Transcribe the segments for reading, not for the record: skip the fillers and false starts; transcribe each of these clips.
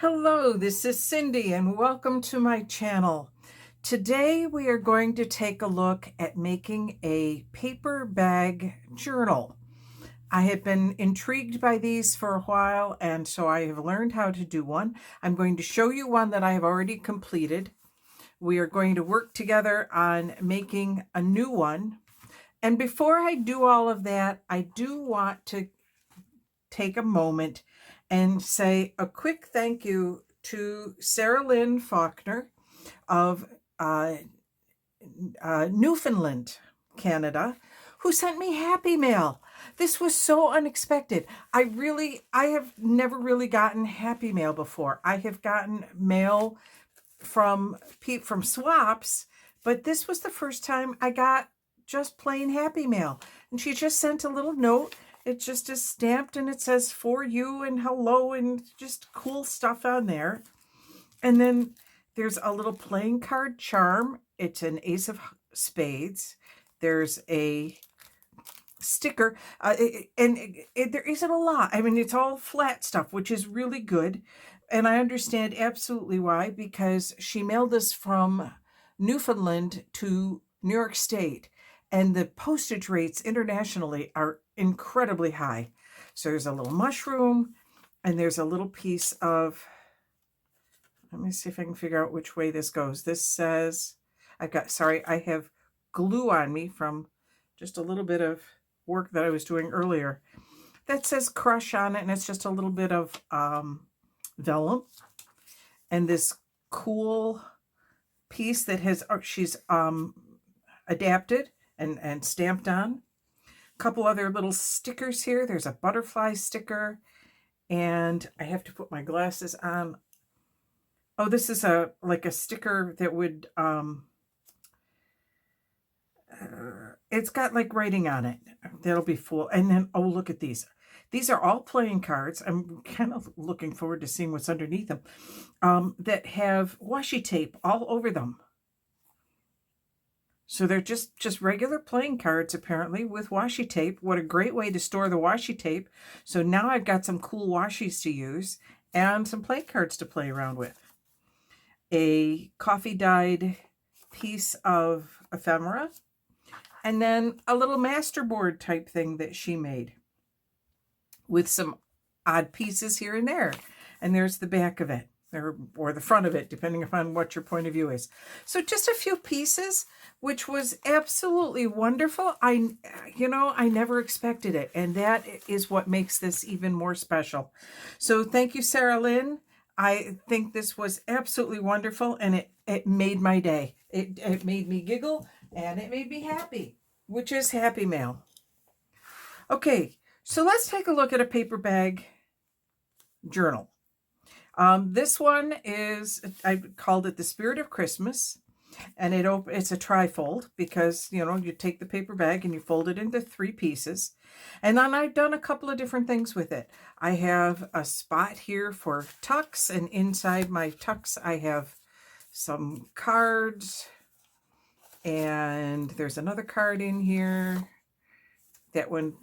Hello, this is Cindy and welcome to my channel. Today we are going to take a look at making a paper bag journal. I have been intrigued by these for a while, and so I have learned how to do one. I'm going to show you one that I have already completed. We are going to work together on making a new one. And before I do all of that, I do want to take a moment and say a quick thank you to Sarah Lynn Faulkner of Newfoundland, Canada, who sent me Happy Mail. This was so unexpected. I have never really gotten Happy Mail before. I have gotten mail from swaps, but this was the first time I got just plain Happy Mail. And she just sent a little note. It just is stamped and it says for you and hello and just cool stuff on there. And then there's a little playing card charm. It's an ace of spades. There's a sticker, there isn't a lot. I mean, it's all flat stuff, which is really good. And I understand absolutely why, because she mailed this from Newfoundland to New York State, and the postage rates internationally are incredibly high. So there's a little mushroom, and there's a little piece of, let me see if I can figure out which way this goes. This says, I have glue on me from just a little bit of work that I was doing earlier. That says crush on it, and it's just a little bit of vellum. And this cool piece that has, she's adapted and stamped on. A couple other little stickers here. There's a butterfly sticker, and I have to put my glasses on. Oh, this is like a sticker that would, it's got like writing on it. That'll be full. And then, oh, look at these. These are all playing cards. I'm kind of looking forward to seeing what's underneath them, that have washi tape all over them. So they're just regular playing cards, apparently, with washi tape. What a great way to store the washi tape. So now I've got some cool washis to use and some play cards to play around with. A coffee dyed piece of ephemera, and then a little masterboard type thing that she made with some odd pieces here and there. And there's the back of it, or the front of it, depending upon what your point of view is. So just a few pieces, which was absolutely wonderful. I never expected it. And that is what makes this even more special. So thank you, Sarah Lynn. I think this was absolutely wonderful, and it made my day. It made me giggle, and it made me happy, which is Happy Mail. Okay, so let's take a look at a paper bag journal. This one is, I called it The Spirit of Christmas, and it's a trifold because, you take the paper bag and you fold it into 3 pieces. And then I've done a couple of different things with it. I have a spot here for tucks, and inside my tucks I have some cards, and there's another card in here. That one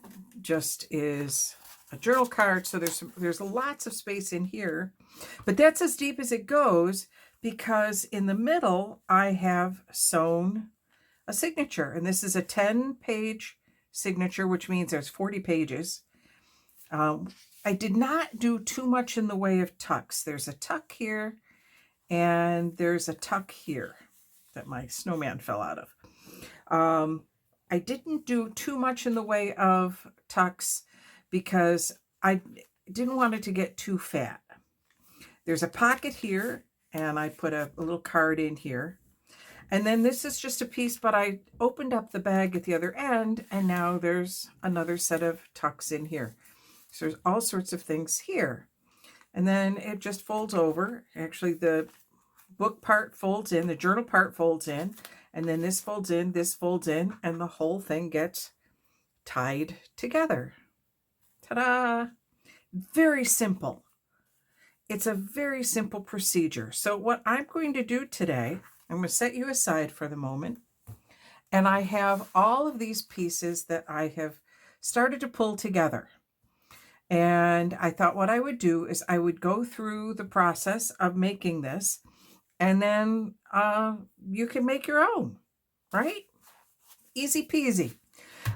just is a journal card, so there's lots of space in here, but that's as deep as it goes, because in the middle I have sewn a signature, and this is a 10-page signature, which means there's 40 pages. I did not do too much in the way of tucks. There's a tuck here, and there's a tuck here that my snowman fell out of. I didn't do too much in the way of tucks because I didn't want it to get too fat. There's a pocket here, and I put a little card in here. And then this is just a piece, but I opened up the bag at the other end, and now there's another set of tucks in here. So there's all sorts of things here. And then it just folds over. Actually, the book part folds in, the journal part folds in, and then this folds in, and the whole thing gets tied together. Ta-da! Very simple. It's a very simple procedure. So what I'm going to do today, I'm going to set you aside for the moment, and I have all of these pieces that I have started to pull together. And I thought what I would do is I would go through the process of making this, and then you can make your own, right? Easy peasy.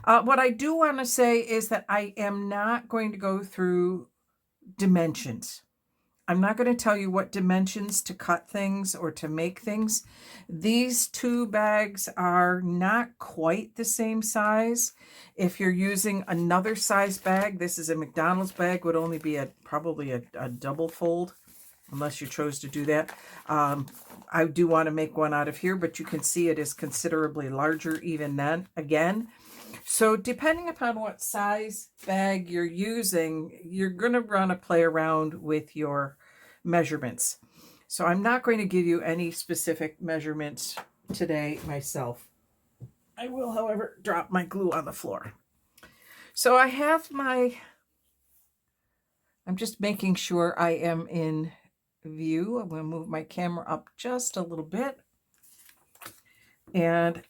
What I do want to say is that I am not going to go through dimensions. I'm not going to tell you what dimensions to cut things or to make things. These two bags are not quite the same size. If you're using another size bag, this is a McDonald's bag, would only be probably a double fold, unless you chose to do that. I do want to make one out of here, but you can see it is considerably larger even then, again. So depending upon what size bag you're using, you're going to want to play around with your measurements. So I'm not going to give you any specific measurements today myself. I will, however, drop my glue on the floor. So I have I'm just making sure I am in view. I'm going to move my camera up just a little bit. And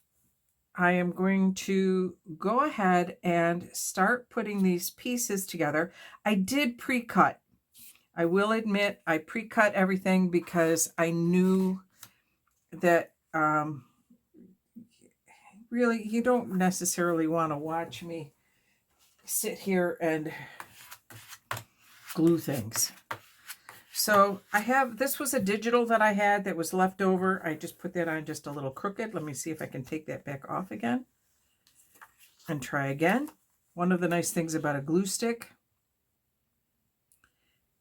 I am going to go ahead and start putting these pieces together. I did pre-cut. I will admit I pre-cut everything because I knew that really you don't necessarily want to watch me sit here and glue things. So this was a digital that I had that was left over. I just put that on just a little crooked. Let me see if I can take that back off again and try again. One of the nice things about a glue stick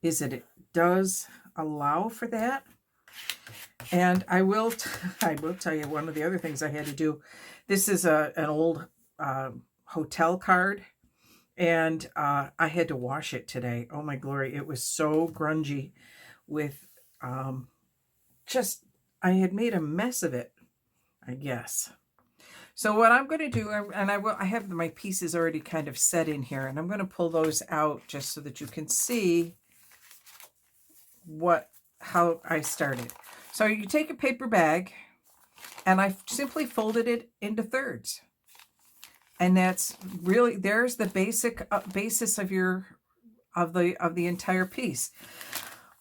is that it does allow for that. And I will tell you one of the other things I had to do. This is an old hotel card, and I had to wash it today. Oh my glory, it was so grungy with I had made a mess of it, I guess. So what I'm going to do, and I have my pieces already kind of set in here, and I'm going to pull those out just so that you can see how I started. So you take a paper bag, and I simply folded it into thirds. And that's really, there's the basis of the entire piece.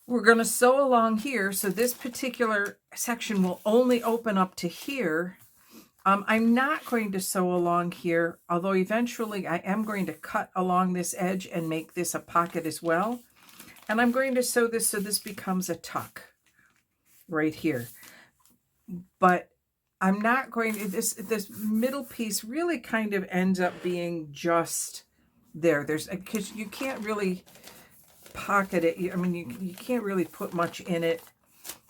We're going to sew along here, so this particular section will only open up to here. I'm not going to sew along here, although eventually I am going to cut along this edge and make this a pocket as well. And I'm going to sew this so this becomes a tuck right here. But I'm not going to, this middle piece really kind of ends up being just there. Because you can't really pocket it. I mean, you can't really put much in it.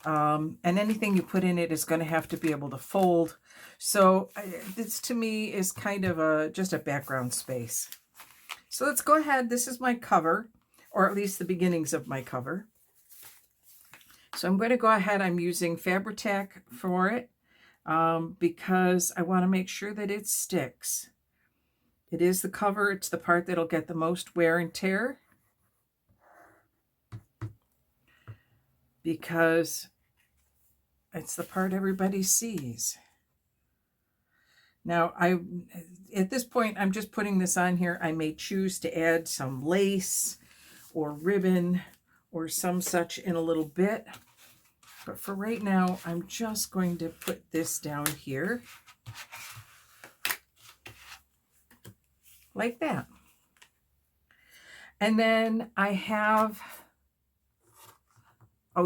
And anything you put in it is going to have to be able to fold. So this to me is kind of just a background space. So let's go ahead. This is my cover, or at least the beginnings of my cover. So I'm going to go ahead. I'm using Fabri-Tac for it because I want to make sure that it sticks. It is the cover. It's the part that'll get the most wear and tear, because it's the part everybody sees. Now, at this point, I'm just putting this on here. I may choose to add some lace or ribbon or some such in a little bit. But for right now, I'm just going to put this down here like that. And then I have,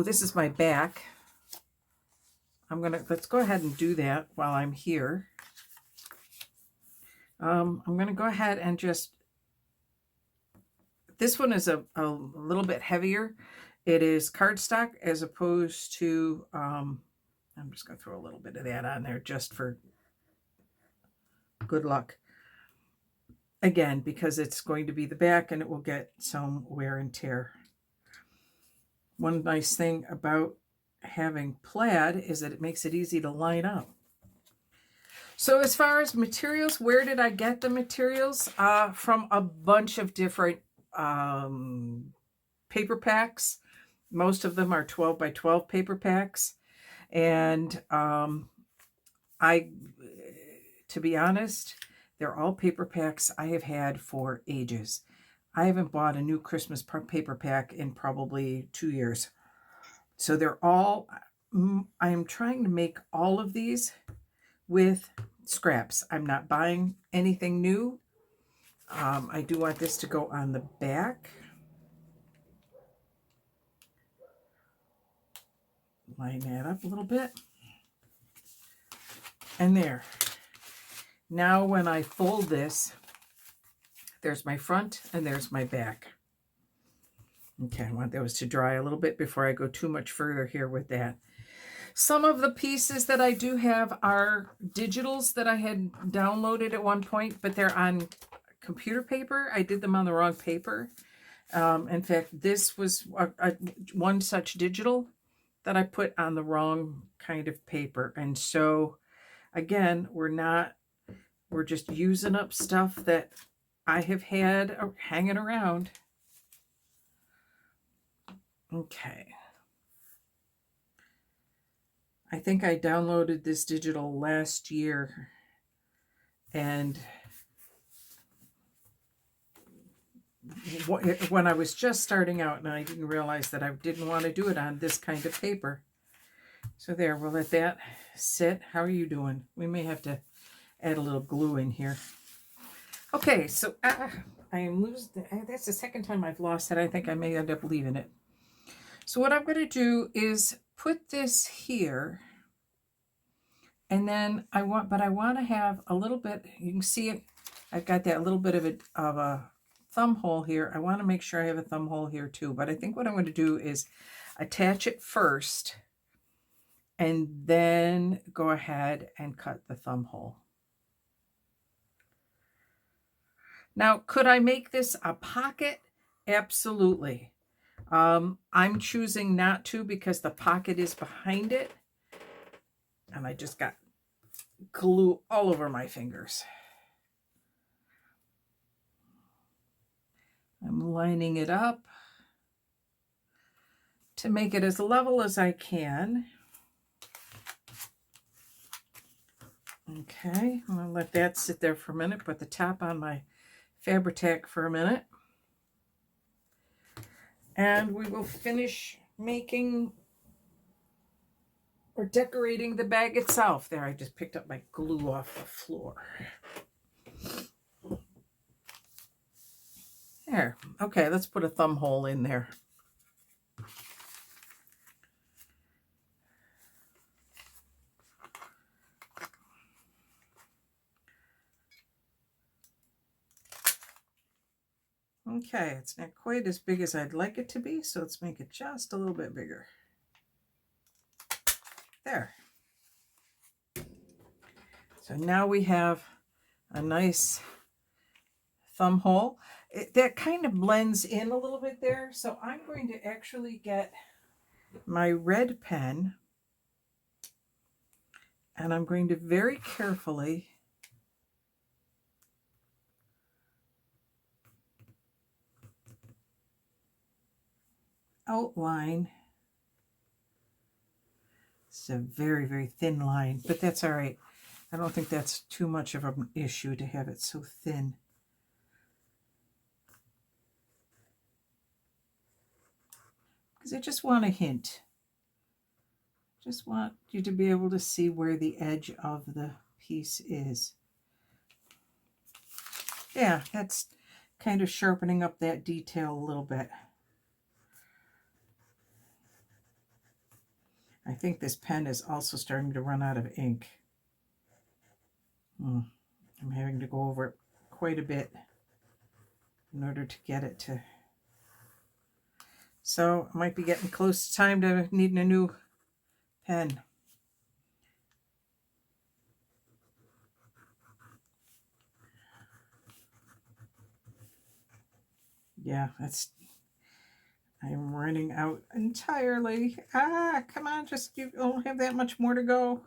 this is my back. Let's go ahead and do that while I'm here. I'm going to go ahead and this one is a little bit heavier. It is cardstock as opposed to, I'm just going to throw a little bit of that on there just for good luck. Again, because it's going to be the back and it will get some wear and tear. One nice thing about having plaid is that it makes it easy to line up. So as far as materials, where did I get the materials? From a bunch of different paper packs. Most of them are 12 by 12 paper packs. And to be honest, they're all paper packs I have had for ages. I haven't bought a new Christmas paper pack in probably 2 years. So they're all, I am trying to make all of these with scraps. I'm not buying anything new. I do want this to go on the back. Line that up a little bit. And there. Now when I fold this, there's my front and there's my back. Okay, I want those to dry a little bit before I go too much further here with that. Some of the pieces that I do have are digitals that I had downloaded at one point, but they're on computer paper. I did them on the wrong paper. In fact, this was one such digital that I put on the wrong kind of paper. And so, again, we're just using up stuff that I have had hanging around. Okay. I think I downloaded this digital last year, and when I was just starting out, and I didn't realize that I didn't want to do it on this kind of paper. So there, we'll let that sit. How are you doing? We may have to add a little glue in here. Okay, so I am losing. That's the second time I've lost it. I think I may end up leaving it. So what I'm going to do is put this here, and then I want to have a little bit. You can see it. I've got that little bit of a thumb hole here. I want to make sure I have a thumb hole here too. But I think what I'm going to do is attach it first, and then go ahead and cut the thumb hole. Now, could I make this a pocket? Absolutely. I'm choosing not to because the pocket is behind it. And I just got glue all over my fingers. I'm lining it up to make it as level as I can. Okay, I'm going to let that sit there for a minute. Put the top on my Fabri-Tac for a minute. And we will finish making or decorating the bag itself. There, I just picked up my glue off the floor. There. Okay, let's put a thumb hole in there. Okay, it's not quite as big as I'd like it to be, so let's make it just a little bit bigger. There. So now we have a nice thumb hole. That kind of blends in a little bit there, so I'm going to actually get my red pen, and I'm going to very carefully outline. It's a very, very thin line, but that's all right. I don't think that's too much of an issue to have it so thin. Because I just want a hint. Just want you to be able to see where the edge of the piece is. Yeah, that's kind of sharpening up that detail a little bit. I think this pen is also starting to run out of ink. I'm having to go over it quite a bit in order to get it to. So I might be getting close to time to needing a new pen. Yeah, I'm running out entirely. Come on, you don't have that much more to go.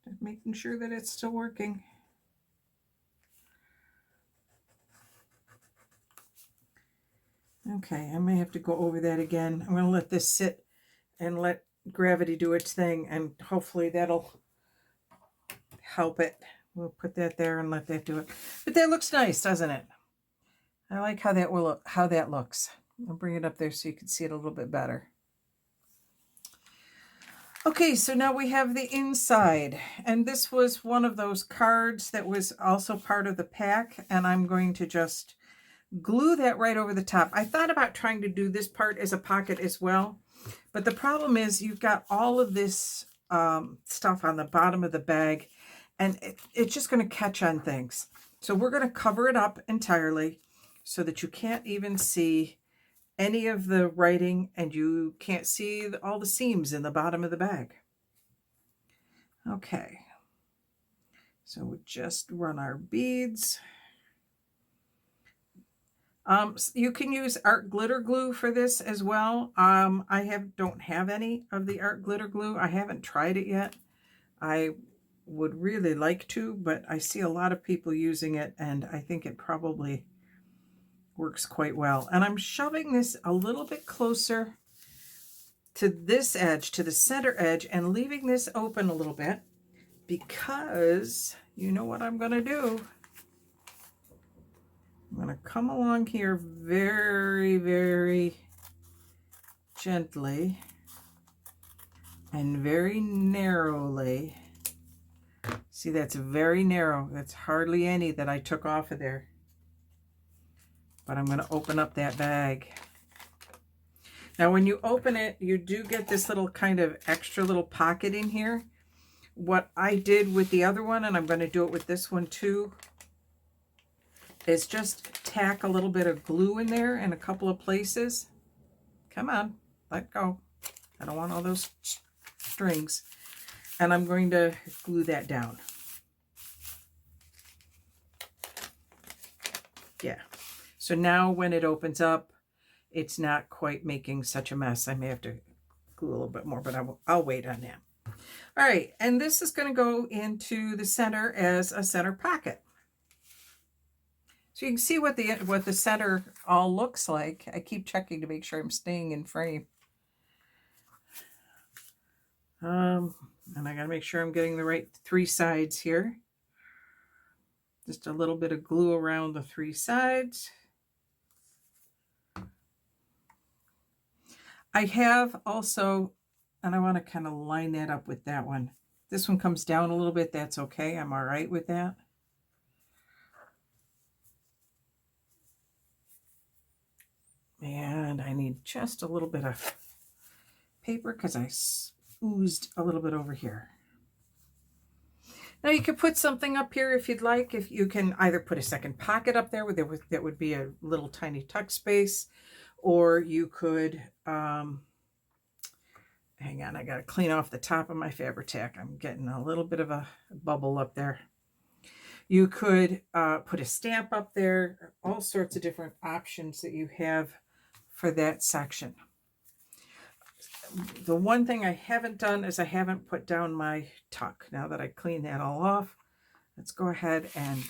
Just making sure that it's still working. Okay, I may have to go over that again. I'm going to let this sit and let gravity do its thing, and hopefully that'll help it. We'll put that there and let that do it. But that looks nice, doesn't it? I like how that looks. I'll bring it up there so you can see it a little bit better. Okay, so now we have the inside, and this was one of those cards that was also part of the pack, and I'm going to just glue that right over the top. I thought about trying to do this part as a pocket as well, but the problem is you've got all of this stuff on the bottom of the bag, and it's just going to catch on things. So we're going to cover it up entirely so that you can't even see any of the writing, and you can't see all the seams in the bottom of the bag. Okay, so we just run our beads. You can use art glitter glue for this as well. I don't have any of the art glitter glue. I haven't tried it yet. I would really like to, but I see a lot of people using it, and I think it probably works quite well. And I'm shoving this a little bit closer to this edge, to the center edge, and leaving this open a little bit, because you know what I'm going to do. I'm going to come along here very, very gently and very narrowly. See, that's very narrow. That's hardly any that I took off of there. But I'm going to open up that bag. Now, when you open it, you do get this little kind of extra little pocket in here. What I did with the other one, and I'm going to do it with this one too, is just tack a little bit of glue in there in a couple of places. Come on, let go. I don't want all those strings. And I'm going to glue that down. Yeah. So now when it opens up, it's not quite making such a mess. I may have to glue a little bit more, but I'll wait on that. All right, and this is going to go into the center as a center pocket. So you can see what the center all looks like. I keep checking to make sure I'm staying in frame. And I got to make sure I'm getting the right 3 sides here. Just a little bit of glue around the 3 sides. I have also, and I want to kind of line that up with that one. This one comes down a little bit. That's okay. I'm all right with that. And I need just a little bit of paper because I oozed a little bit over here. Now you could put something up here if you'd like. If you can either put a second pocket up there that would be a little tiny tuck space, or you could, hang on, I got to clean off the top of my Fabri-Tac. I'm getting a little bit of a bubble up there. You could put a stamp up there, all sorts of different options that you have for that section. The one thing I haven't done is I haven't put down my tuck. Now that I clean that all off, let's go ahead and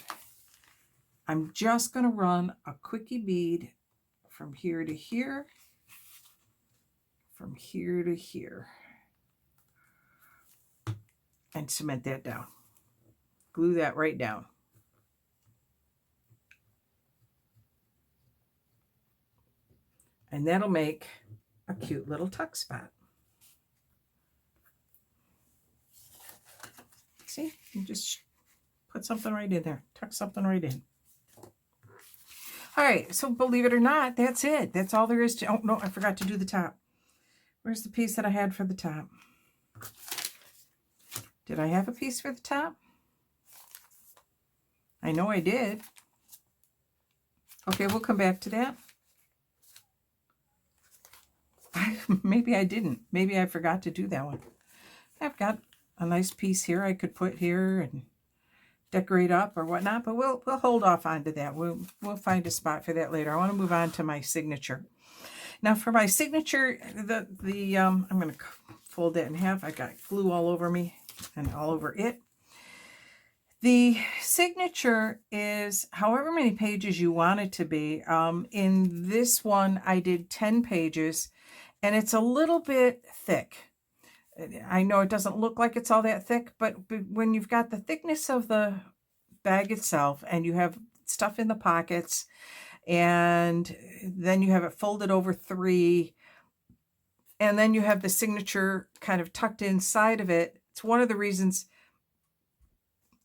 I'm just going to run a quickie bead from here to here, from here to here, and cement that down. Glue that right down. And that'll make a cute little tuck spot. See, you just put something right in there, tuck something right in. All right, so believe it or not, that's it. That's all there is to, oh no, I forgot to do the top. Where's the piece that I had for the top? Did I have a piece for the top? I know I did. Okay, we'll come back to that. Maybe I didn't. Maybe I forgot to do that one. I've got a nice piece here I could put here and decorate up or whatnot, but we'll hold off onto that. We'll find a spot for that later. I want to move on to my signature. Now for my signature, I'm going to fold that in half. I got glue all over me and all over it. The signature is however many pages you want it to be. In this one, I did 10 pages, and it's a little bit thick. I know it doesn't look like it's all that thick, but when you've got the thickness of the bag itself and you have stuff in the pockets, and then you have it folded over 3, and then you have the signature kind of tucked inside of it. It's one of the reasons,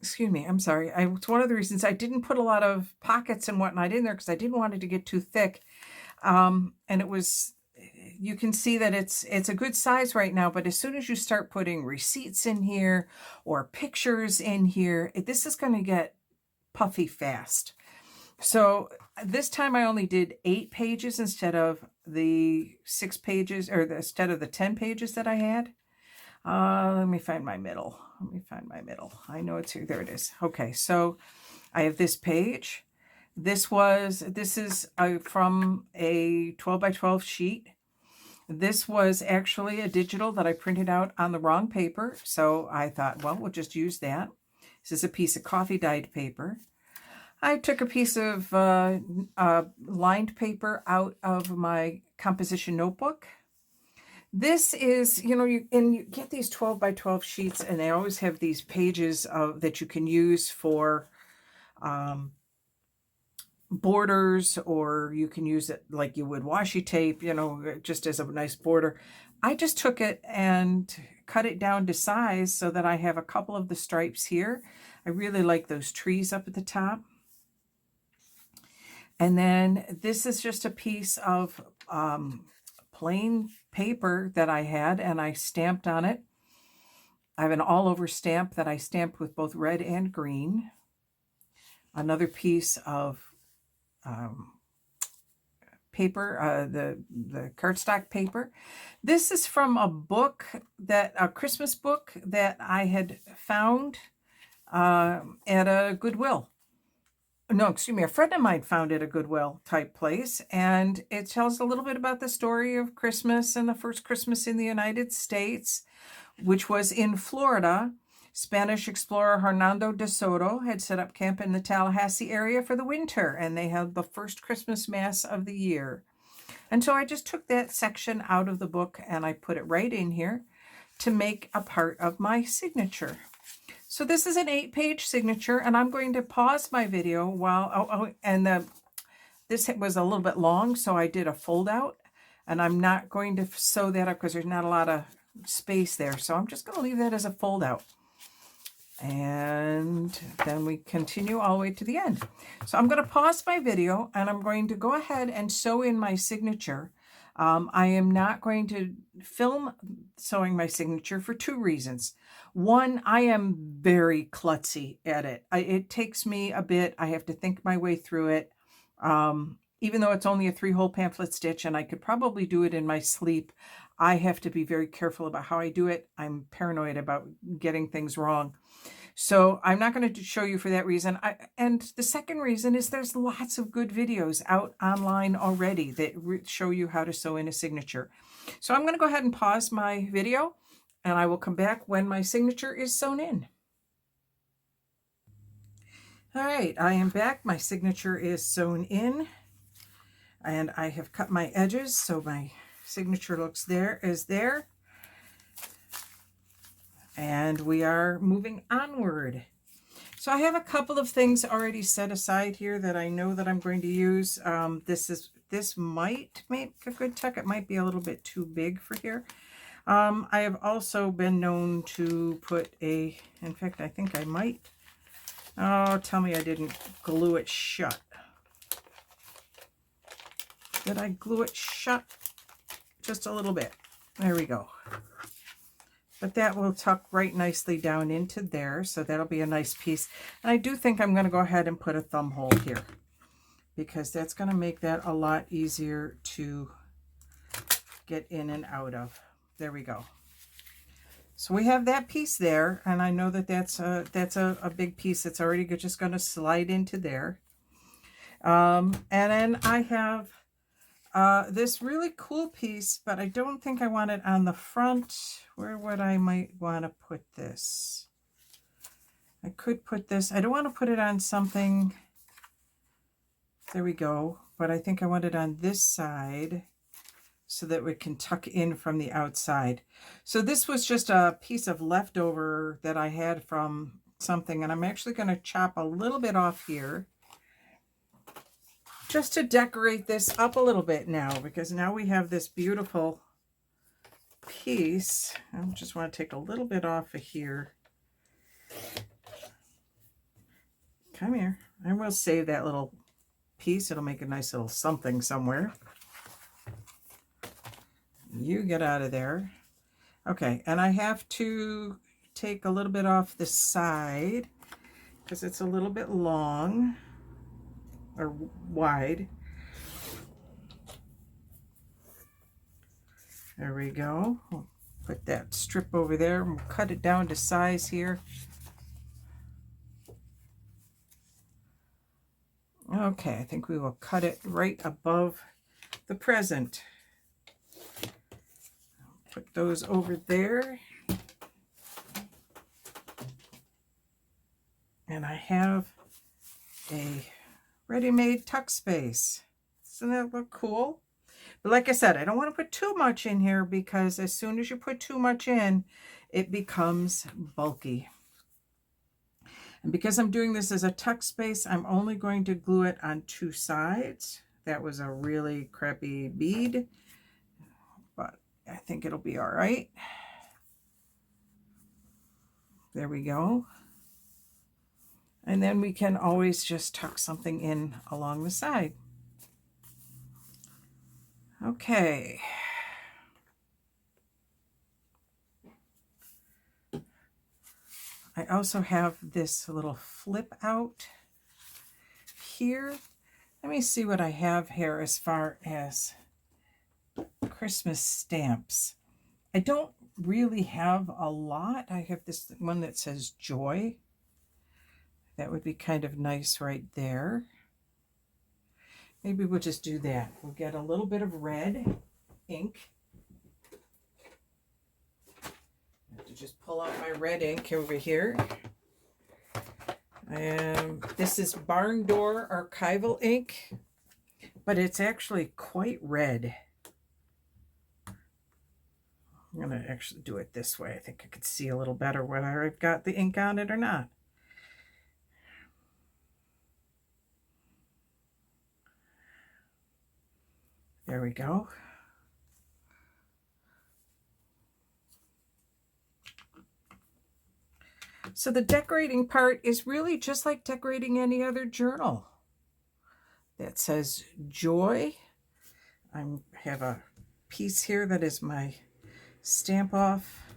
excuse me, I'm sorry. It's one of the reasons I didn't put a lot of pockets and whatnot in there, because I didn't want it to get too thick. And it was, you can see that it's a good size right now, but as soon as you start putting receipts in here or pictures in here, this is going to get puffy fast. So this time I only did 8 pages instead of the 6 pages, or instead of the 10 pages that I had. Let me find my middle. I know it's here. There it is. Okay, so I have this page. This is from a 12 by 12 sheet. This was actually a digital that I printed out on the wrong paper. So I thought, well, we'll just use that. This is a piece of coffee dyed paper. I took a piece of lined paper out of my composition notebook. This is, you get these 12 by 12 sheets, and they always have these pages that you can use for borders, or you can use it like you would washi tape, just as a nice border. I just took it and cut it down to size so that I have a couple of the stripes here. I really like those trees up at the top. And then this is just a piece of plain paper that I had, and I stamped on it. I have an all over stamp that I stamped with both red and green. Another piece of paper, the cardstock paper. This is from a Christmas book that I had found at a Goodwill. No, excuse me, a friend of mine found it at a Goodwill type place, and it tells a little bit about the story of Christmas and the first Christmas in the United States, which was in Florida. Spanish explorer Hernando de Soto had set up camp in the Tallahassee area for the winter, and they held the first Christmas Mass of the year. And so I just took that section out of the book and I put it right in here to make a part of my signature. So this is an 8-page signature, and I'm going to pause my video while, this was a little bit long, so I did a fold out, and I'm not going to sew that up because there's not a lot of space there. So I'm just going to leave that as a fold out. And then we continue all the way to the end. So I'm going to pause my video, and I'm going to go ahead and sew in my signature. I am not going to film sewing my signature for 2 reasons. One, I am very klutzy at it. It takes me a bit. I have to think my way through it. Even though it's only a 3-hole pamphlet stitch and I could probably do it in my sleep, I have to be very careful about how I do it. I'm paranoid about getting things wrong. So I'm not going to show you for that reason. And the second reason is there's lots of good videos out online already that show you how to sew in a signature. So I'm going to go ahead and pause my video, and I will come back when my signature is sewn in. All right, I am back. My signature is sewn in, and I have cut my edges so my signature looks there. And we are moving onward. So I have a couple of things already set aside here that I know that I'm going to use. This might make a good tuck. It might be a little bit too big for here. I have also been known to put in fact, I think I might. Oh, tell me I didn't glue it shut. Did I glue it shut? Just a little bit. There we go. But that will tuck right nicely down into there, so that'll be a nice piece. And I do think I'm going to go ahead and put a thumb hole here, because that's going to make that a lot easier to get in and out of. There we go. So we have that piece there, and I know that that's a big piece that's already just going to slide into there. And then I have this really cool piece, but I don't think I want it on the front. Where would I might want to put this? I could put this. I don't want to put it on something. There we go. But I think I want it on this side so that we can tuck in from the outside. So this was just a piece of leftover that I had from something, and I'm actually going to chop a little bit off here just to decorate this up a little bit now, because now we have this beautiful piece. I just want to take a little bit off of here. Come here. I will save that little piece. It'll make a nice little something somewhere. You get out of there. Okay, and I have to take a little bit off the side because it's a little bit long or wide. There we go. We'll put that strip over there and we'll cut it down to size here. Okay, I think we will cut it right above the present. Put those over there. And I have a ready-made tuck space. Doesn't that look cool? But like I said, I don't want to put too much in here because as soon as you put too much in, it becomes bulky. And because I'm doing this as a tuck space, I'm only going to glue it on 2 sides. That was a really crappy bead, but I think it'll be all right. There we go. And then we can always just tuck something in along the side. Okay. I also have this little flip out here. Let me see what I have here as far as Christmas stamps. I don't really have a lot. I have this one that says Joy. That would be kind of nice right there. Maybe we'll just do that. We'll get a little bit of red ink. I have to just pull out my red ink over here. And this is Barn Door Archival ink, but it's actually quite red. I'm going to actually do it this way. I think I could see a little better whether I've got the ink on it or not. There we go. So the decorating part is really just like decorating any other journal. That says Joy. I have a piece here that is my stamp off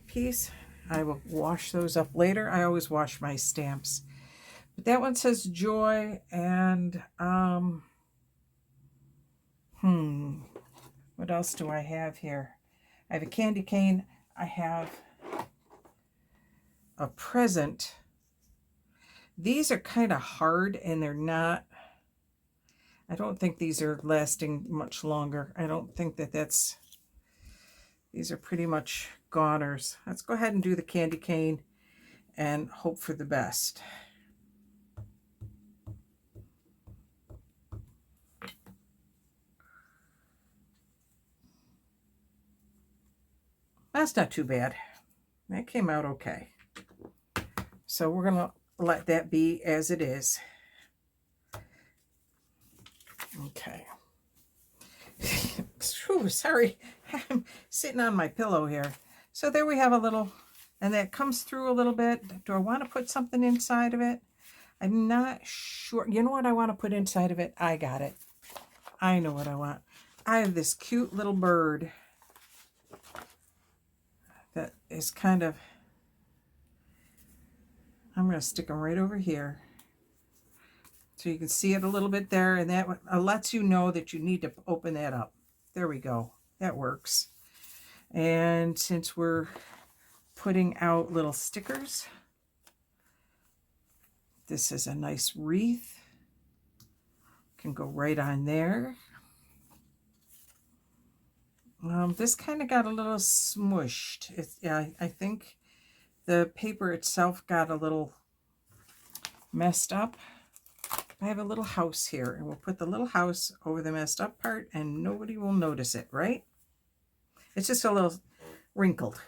piece. I will wash those up later. I always wash my stamps. But that one says Joy, and what else do I have here? I have a candy cane. I have a present. These are kind of hard and they're not, I don't think these are lasting much longer. I don't think that these are pretty much goners. Let's go ahead and do the candy cane and hope for the best. That's not too bad. That came out okay. So we're going to let that be as it is. Okay. Whew, sorry, I'm sitting on my pillow here. So there we have a little, and that comes through a little bit. Do I want to put something inside of it? I'm not sure. You know what I want to put inside of it? I got it. I know what I want. I have this cute little bird that is kind of, I'm going to stick them right over here so you can see it a little bit there, and that lets you know that you need to open that up. There we go. That works. And since we're putting out little stickers, this is a nice wreath. Can go right on there. This kind of got a little smushed. Yeah, I think the paper itself got a little messed up. I have a little house here, and we'll put the little house over the messed up part and nobody will notice it, right? It's just a little wrinkled.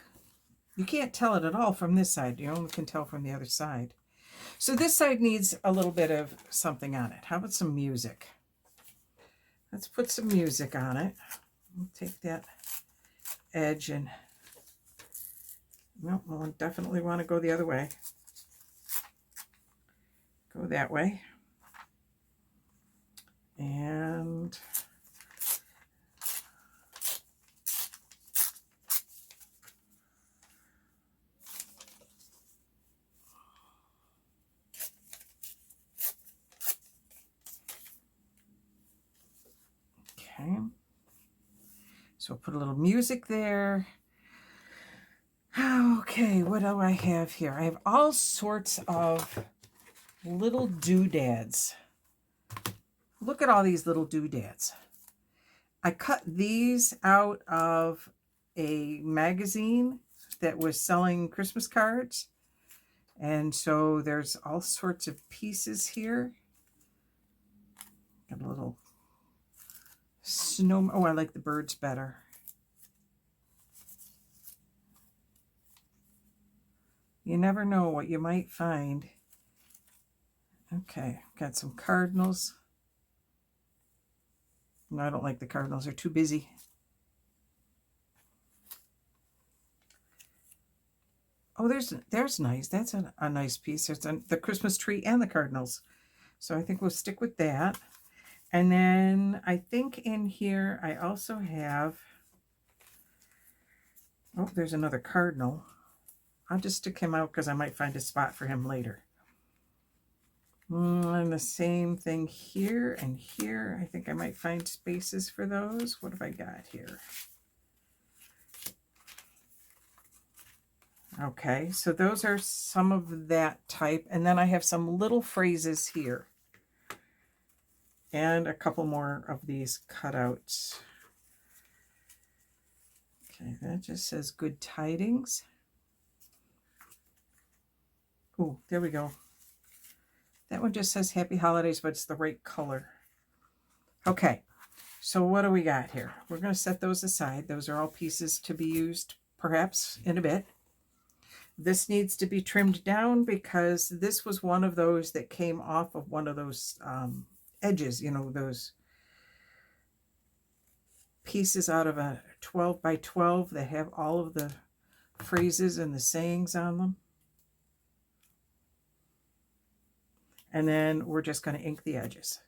You can't tell it at all from this side. You only can tell from the other side. So this side needs a little bit of something on it. How about some music? Let's put some music on it. I'll take that edge and, no, we'll definitely want to go the other way. Go that way. And okay. So I'll put a little music there. Okay, what do I have here? I have all sorts of little doodads. Look at all these little doodads. I cut these out of a magazine that was selling Christmas cards. And so there's all sorts of pieces here. Got a little snow. Oh, I like the birds better. You never know what you might find. Okay, got some cardinals. No, I don't like the cardinals. They're too busy. Oh, there's nice. That's a nice piece. There's the Christmas tree and the cardinals. So I think we'll stick with that. And then I think in here I also have, oh, there's another cardinal. I'll just stick him out because I might find a spot for him later. And the same thing here and here. I think I might find spaces for those. What have I got here? Okay, so those are some of that type. And then I have some little phrases here. And a couple more of these cutouts. Okay, that just says good tidings. Oh, there we go. That one just says happy holidays, but it's the right color. Okay, so what do we got here? We're going to set those aside. Those are all pieces to be used perhaps in a bit. This needs to be trimmed down because this was one of those that came off of one of those edges, you know, those pieces out of a 12 by 12 that have all of the phrases and the sayings on them. And then we're just going to ink the edges.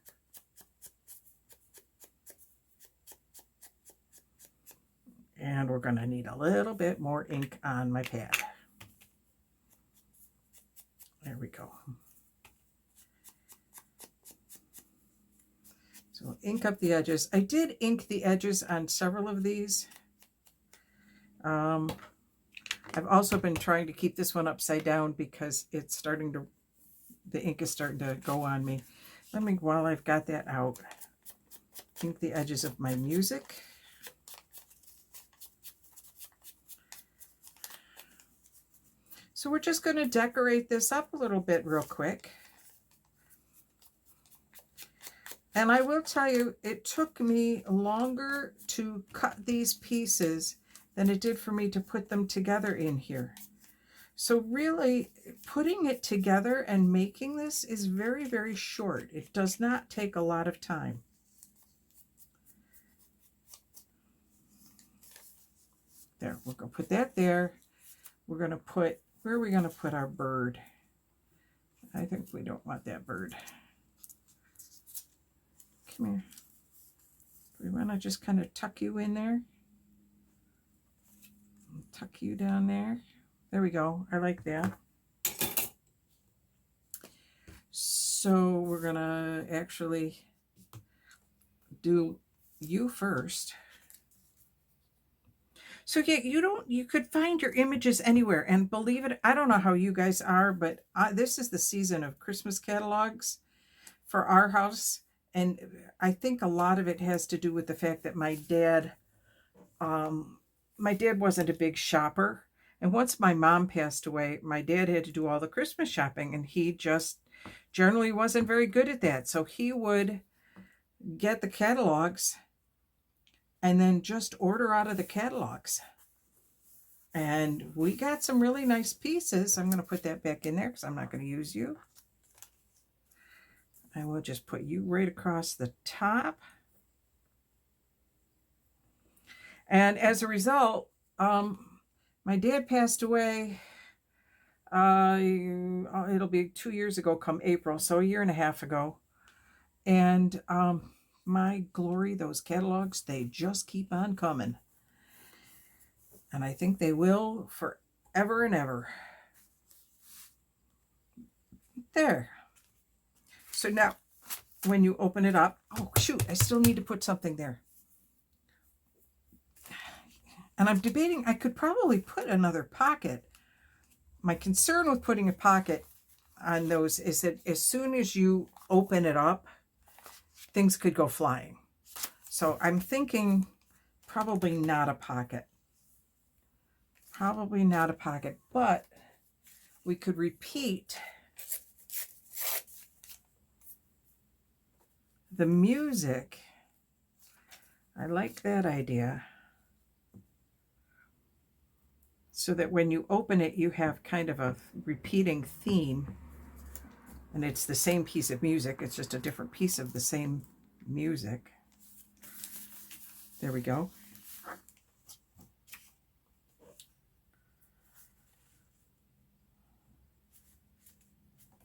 And we're going to need a little bit more ink on my pad. There we go. So we'll ink up the edges. I did ink the edges on several of these. I've also been trying to keep this one upside down because it's starting to, the ink is starting to go on me. Let me, while I've got that out, ink the edges of my music. So we're just going to decorate this up a little bit real quick. And I will tell you, it took me longer to cut these pieces than it did for me to put them together in here. So really, putting it together and making this is very, very short. It does not take a lot of time. There, we're going to put that there. We're going to put, where are we going to put our bird? I think we don't want that bird. Come here. We want to just kind of tuck you in there. Tuck you down there. There we go. I like that. So we're going to actually do you first. So yeah, you could find your images anywhere, and believe it, I don't know how you guys are, but this is the season of Christmas catalogs for our house. And I think a lot of it has to do with the fact that my dad wasn't a big shopper. And once my mom passed away, my dad had to do all the Christmas shopping, and he just generally wasn't very good at that. So he would get the catalogs and then just order out of the catalogs. And we got some really nice pieces. I'm going to put that back in there because I'm not going to use you. I will just put you right across the top. And as a result, my dad passed away. It'll be 2 years ago come April, so a year and a half ago. And my glory, those catalogs, they just keep on coming. And I think they will forever and ever. There. So now, when you open it up, oh shoot, I still need to put something there. And I'm debating, I could probably put another pocket. My concern with putting a pocket on those is that as soon as you open it up, things could go flying. So I'm thinking probably not a pocket. Probably not a pocket, but we could repeat the music. I like that idea. So that when you open it, you have kind of a repeating theme. And it's the same piece of music. It's just a different piece of the same music. There we go.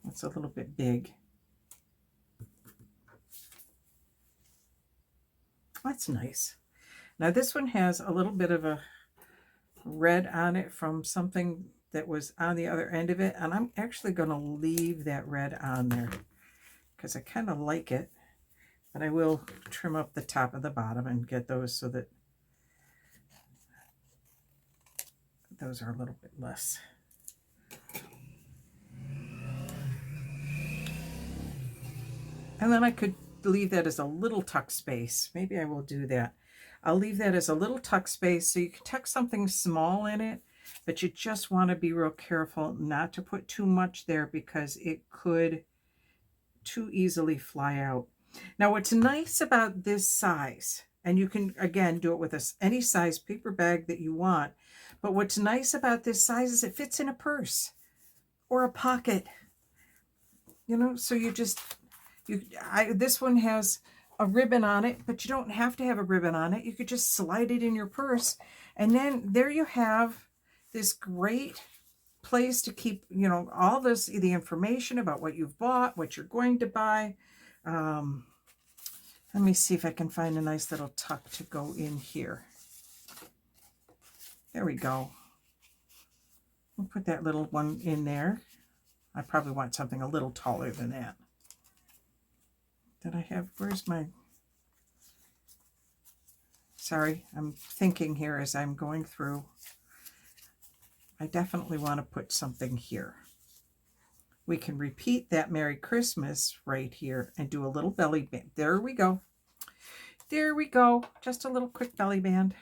That's a little bit big. That's nice. Now this one has a little bit of a red on it from something that was on the other end of it, and I'm actually going to leave that red on there because I kind of like it, but I will trim up the top and the bottom and get those so that those are a little bit less. And then I could leave that as a little tuck space. Maybe I will do that. I'll leave that as a little tuck space so you can tuck something small in it, but you just want to be real careful not to put too much there because it could too easily fly out. Now what's nice about this size, and you can again do it with any size paper bag that you want, but what's nice about this size is it fits in a purse or a pocket, you know, so you just, this one has a ribbon on it, but you don't have to have a ribbon on it. You could just slide it in your purse, and then there you have this great place to keep, you know, all this, the information about what you've bought, what you're going to buy. Let me see if I can find a nice little tuck to go in here. There we go. We'll put that little one in there. I probably want something a little taller than that. Did I have, where's my, sorry, I'm thinking here as I'm going through. I definitely want to put something here. We can repeat that Merry Christmas right here and do a little belly band. There we go. There we go. Just a little quick belly band.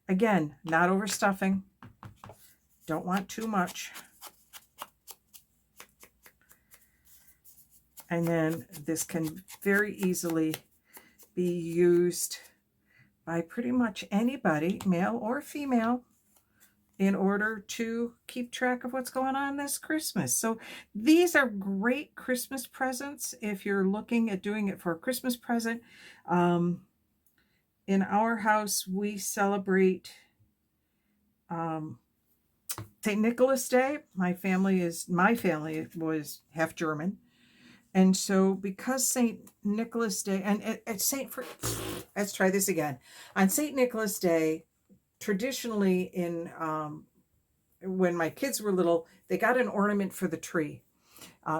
Again, not overstuffing. Don't want too much. And then this can very easily be used by pretty much anybody, male or female, in order to keep track of what's going on this Christmas. So these are great Christmas presents if you're looking at doing it for a Christmas present. In our house, we celebrate St. Nicholas Day. My family was half German. And so because St. Nicholas Day, and let's try this again. On St. Nicholas Day, traditionally when my kids were little, they got an ornament for the tree.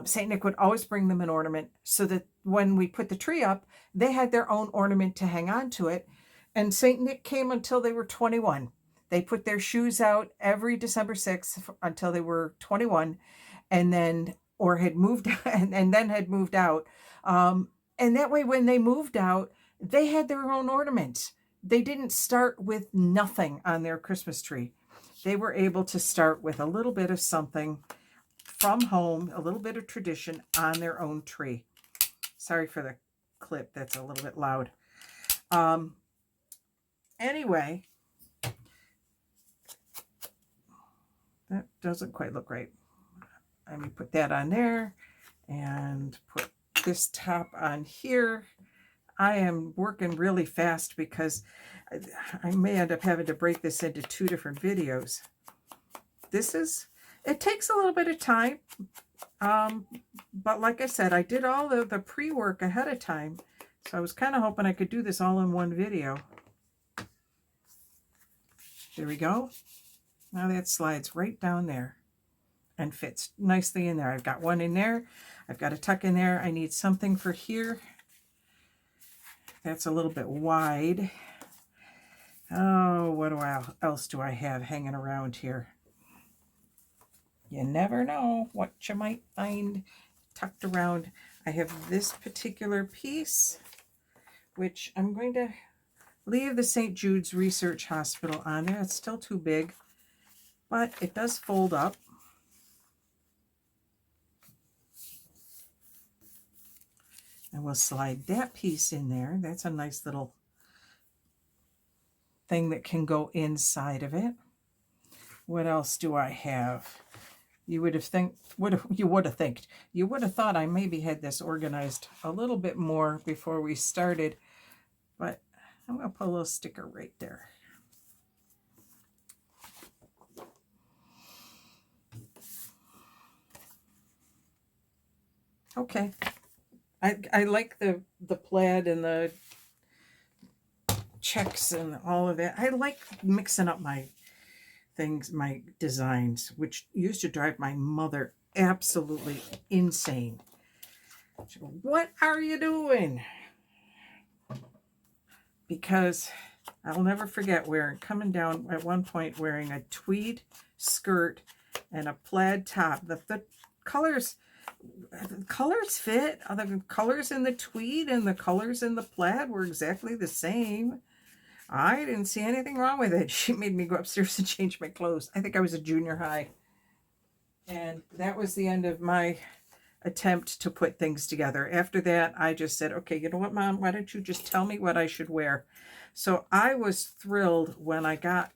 St. Nick would always bring them an ornament so that when we put the tree up, they had their own ornament to hang on to it. And St. Nick came until they were 21. They put their shoes out every December 6th until they were 21, and then or had moved and then had moved out. And that way, when they moved out, they had their own ornaments. They didn't start with nothing on their Christmas tree. They were able to start with a little bit of something from home, a little bit of tradition on their own tree. Sorry for the clip. That's a little bit loud. Anyway, that doesn't quite look right. Let me put that on there and put this top on here. I am working really fast because I may end up having to break this into 2 different videos. It takes a little bit of time. But like I said, I did all the pre-work ahead of time. So I was kind of hoping I could do this all in one video. There we go. Now that slides right down there and fits nicely in there. I've got one in there. I've got a tuck in there. I need something for here. That's a little bit wide. Oh, what else do I have hanging around here? You never know what you might find tucked around. I have this particular piece, which I'm going to leave the St. Jude's Research Hospital on there. It's still too big, but it does fold up. And we'll slide that piece in there. That's a nice little thing that can go inside of it. What else do I have? You would have thought I maybe had this organized a little bit more before we started, but I'm going to put a little sticker right there. Okay. I like the plaid and the checks and all of that. I like mixing up my things, my designs, which used to drive my mother absolutely insane. She goes, "What are you doing?" Because I'll never forget coming down at one point wearing a tweed skirt and a plaid top. The colors fit. The colors in the tweed and the colors in the plaid were exactly the same. I didn't see anything wrong with it. She made me go upstairs and change my clothes. I think I was a junior high. And that was the end of my attempt to put things together. After that, I just said, okay, you know what, Mom? Why don't you just tell me what I should wear? So I was thrilled when I got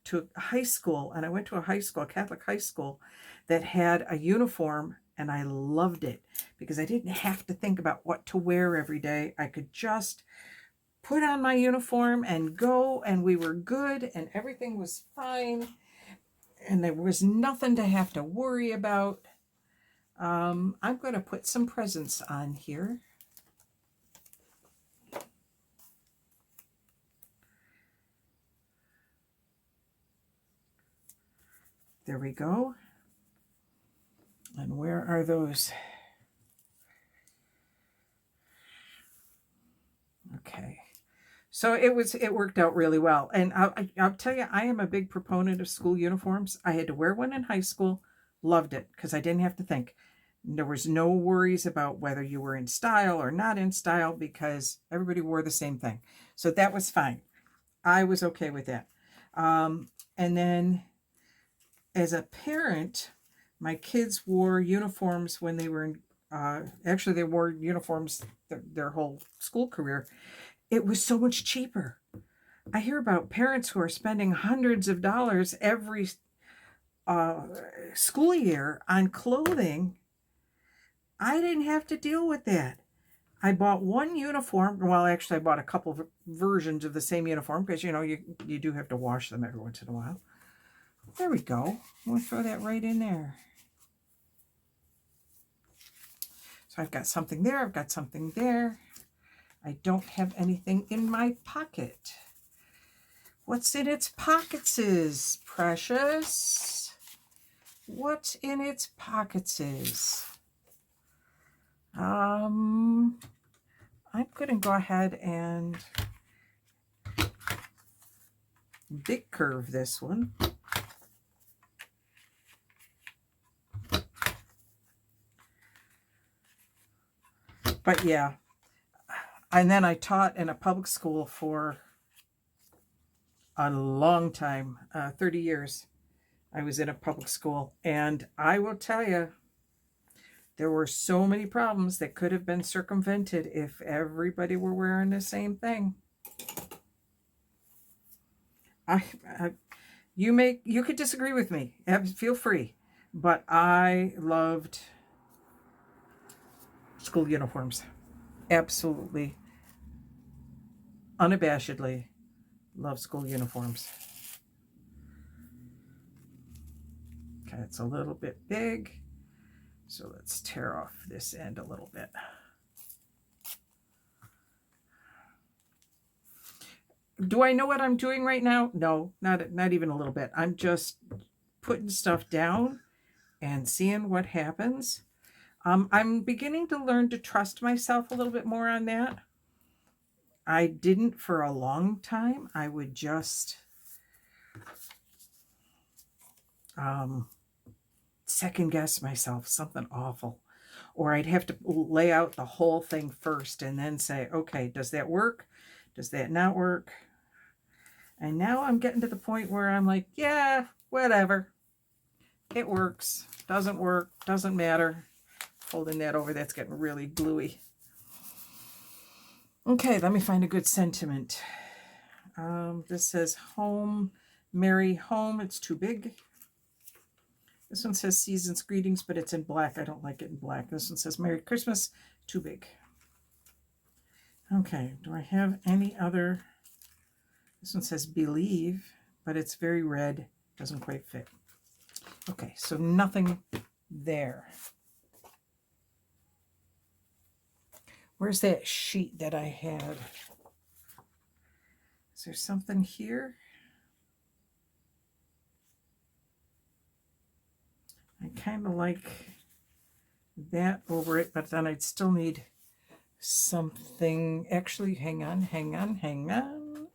to high school, and I went to a Catholic high school, that had a uniform, and I loved it because I didn't have to think about what to wear every day. I could just put on my uniform and go, and we were good, and everything was fine, and there was nothing to have to worry about. I'm going to put some presents on here. There we go. And where are those? Okay. So it worked out really well. And I'll tell you, I am a big proponent of school uniforms. I had to wear one in high school. Loved it because I didn't have to think. There was no worries about whether you were in style or not in style because everybody wore the same thing. So that was fine. I was okay with that. And then as a parent, my kids wore uniforms when they were in, actually they wore uniforms their whole school career. It was so much cheaper. I hear about parents who are spending hundreds of dollars every school year on clothing. I didn't have to deal with that. I bought one uniform. Well, actually, I bought a couple of versions of the same uniform because, you know, you do have to wash them every once in a while. There we go. We'll throw that right in there. So I've got something there. I've got something there. I don't have anything in my pocket. What's in its pockets is Precious? What's in its pockets is? I'm going to go ahead and big curve this one. But yeah, and then I taught in a public school for a long time, 30 years. I was in a public school, and I will tell you, there were so many problems that could have been circumvented if everybody were wearing the same thing. You could disagree with me. Feel free. But I loved school uniforms. Absolutely, unabashedly love school uniforms. Okay, it's a little bit big. So let's tear off this end a little bit. Do I know what I'm doing right now? No, not even a little bit. I'm just putting stuff down and seeing what happens. I'm beginning to learn to trust myself a little bit more on that. I didn't for a long time. I would just second guess myself, something awful. Or I'd have to lay out the whole thing first and then say, okay, does that work? Does that not work? And now I'm getting to the point where I'm like, yeah, whatever. It works. Doesn't work. Doesn't matter. Holding that over, that's getting really gluey. Okay, let me find a good sentiment. This says home, merry home. It's too big. This one says season's greetings, but it's in black. I don't like it in black. This one says Merry Christmas. Too big. Okay, do I have any other? This one says believe, but it's very red. Doesn't quite fit. Okay, so nothing there. Where's that sheet that I had? Is there something here? I kind of like that over it, but then I'd still need something. Actually, hang on. I'm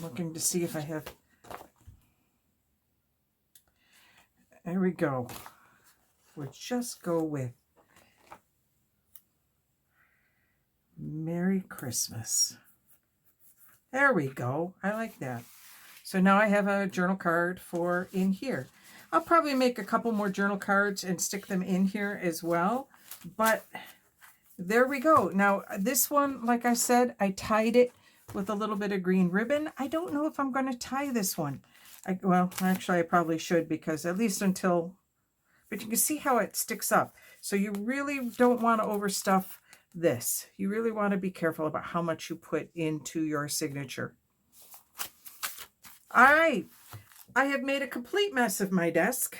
looking to see if I have. There we go. We'll just go with Merry Christmas. There we go. I like that. So now I have a journal card for in here. I'll probably make a couple more journal cards and stick them in here as well. But there we go. Now this one, like I said, I tied it with a little bit of green ribbon. I don't know if I'm going to tie this one. Well, actually I probably should, because at least until, but you can see how it sticks up. So you really don't want to overstuff this. You really want to be careful about how much you put into your signature. All right, I have made a complete mess of my desk.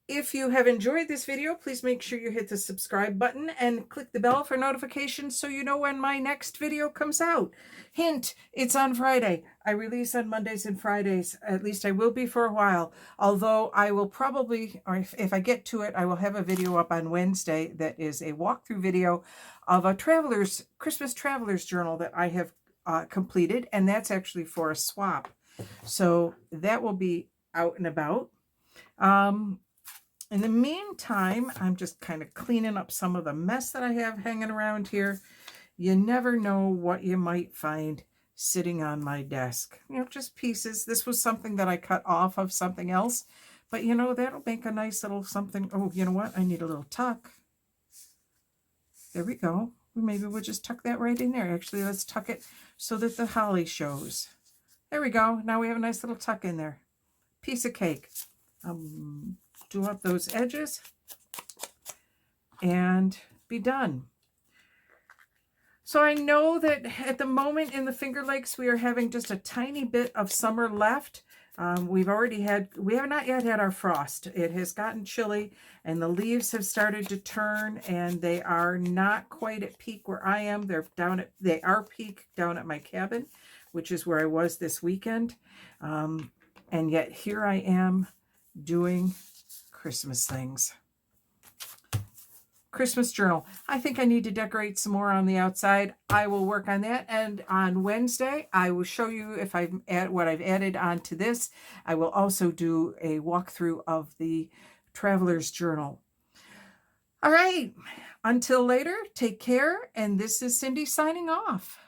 If you have enjoyed this video, please make sure you hit the subscribe button and click the bell for notifications so you know when my next video comes out. Hint, it's on Friday. I release on Mondays and Fridays. At least I will be for a while. Although I will probably, or if I get to it, I will have a video up on Wednesday that is a walkthrough video of a Christmas traveler's journal that I have completed. And that's actually for a swap. So that will be out and about. In the meantime, I'm just kind of cleaning up some of the mess that I have hanging around here. You never know what you might find sitting on my desk. You know, just pieces. This was something that I cut off of something else. But, you know, that'll make a nice little something. Oh, you know what? I need a little tuck. There we go. Maybe we'll just tuck that right in there. Actually, let's tuck it so that the holly shows. There we go. Now we have a nice little tuck in there. Piece of cake. Do up those edges and be done. So I know that at the moment in the Finger Lakes, we are having just a tiny bit of summer left. We have not yet had our frost. It has gotten chilly and the leaves have started to turn, and they are not quite at peak where I am. They are peak down at my cabin, which is where I was this weekend. And yet here I am doing Christmas things. Christmas journal. I think I need to decorate some more on the outside. I will work on that. And on Wednesday, I will show you if what I've added onto this. I will also do a walkthrough of the Traveler's Journal. All right. Until later, take care. And this is Cindy signing off.